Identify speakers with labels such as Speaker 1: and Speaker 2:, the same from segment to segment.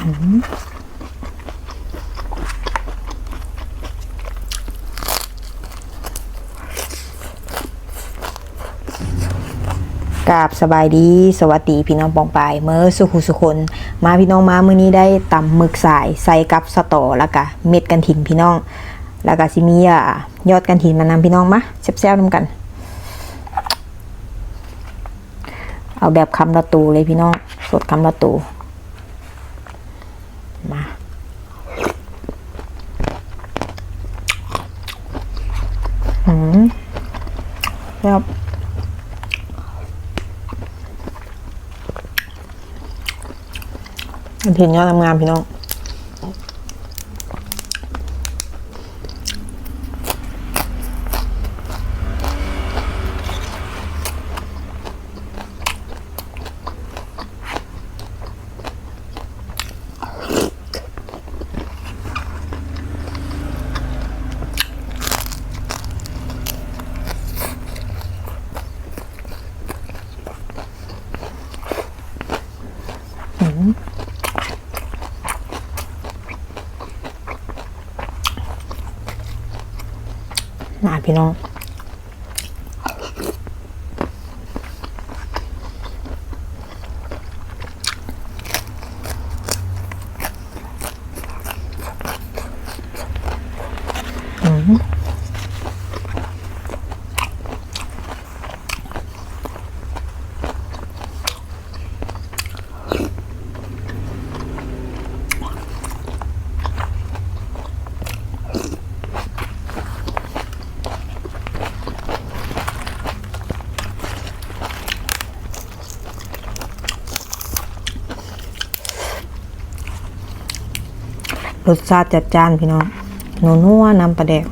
Speaker 1: กราบสบายดีสวัสดีพี่น้องปองปายเมื่อสุคนมาพี่น้องมามื้อนี้ได้ตำหมึกสายใส่กับสตอแล้วก็เม็ดกันถินพี่น้องแล้วก็สิมียอดกันถินมานำพี่น้องมาแซ่บๆนำกันเอาแบบคำละตูเลยพี่น้องสดคำละตูมาครับเห็นยอดงามๆพี่น้องมาพี่น้องรสชาติจัดจ้านพี่น้องนัวๆน้ำปลาแดก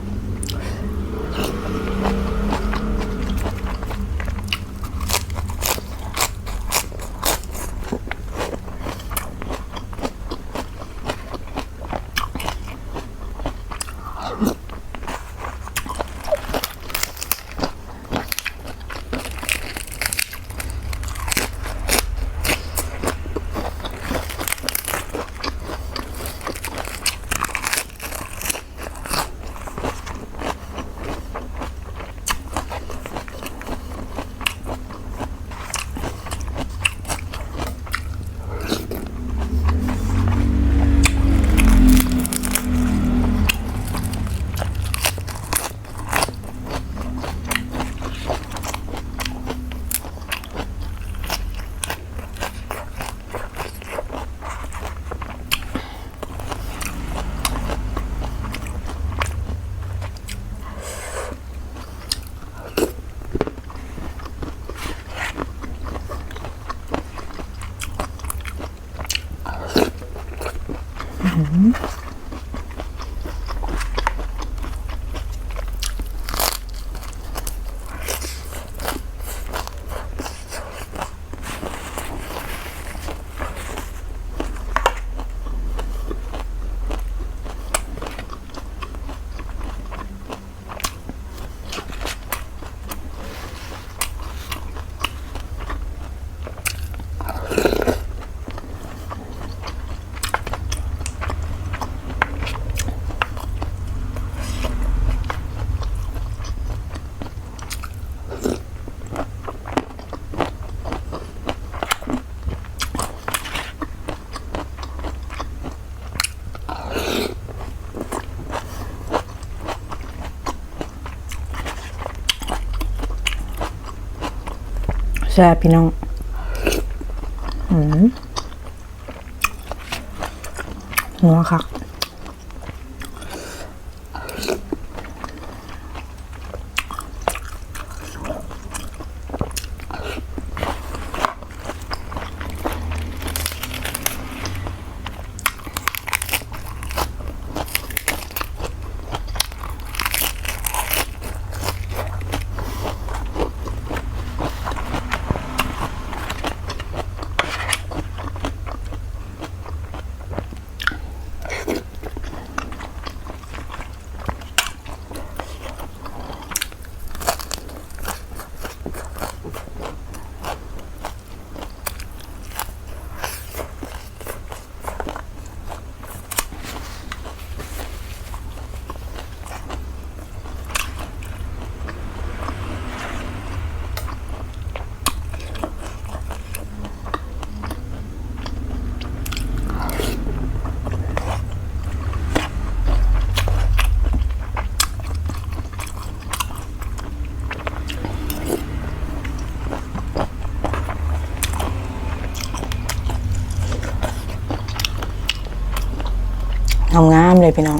Speaker 1: แซ่บพี่น้องนัวคัก
Speaker 2: งามๆเลยพี่น้อง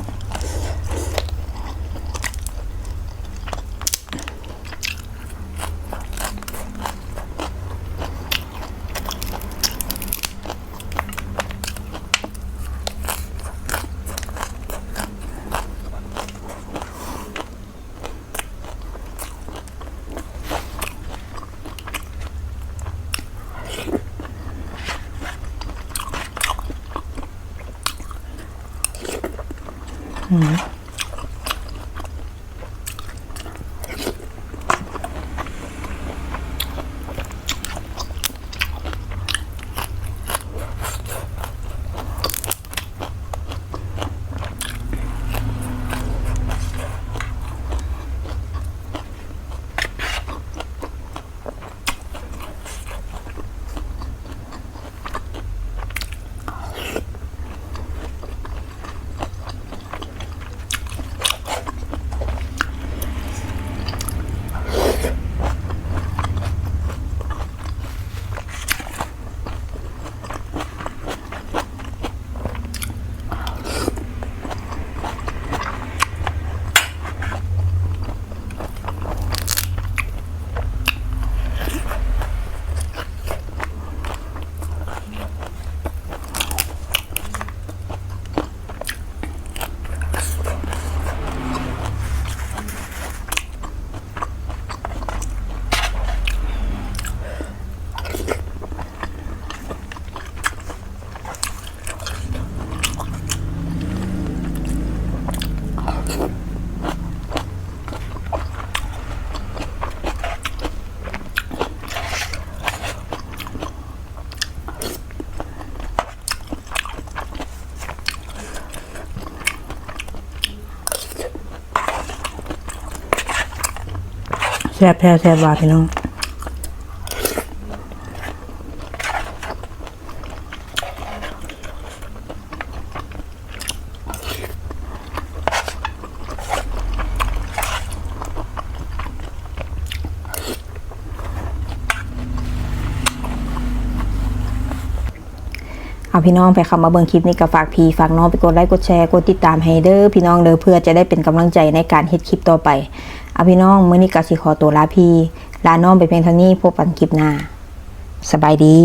Speaker 2: แซ่บแท้แซ่บว่าพี่น้อง
Speaker 1: เอาพี่น้องไปเข้ามาเบิ่งคลิปนี้ก็ฝากพี่ฝากน้องไปกดไลค์กดแชร์กดติดตามให้เด้อพี่น้องเด้อเพื่อจะได้เป็นกำลังใจในการเฮ็ดคลิปต่อไปเอาพี่น้องมื้อนี้ก็สิขอตัวลาพี่ลาน้องไปเพียงเท่านี้พบกันคลิปหน้าสบายดี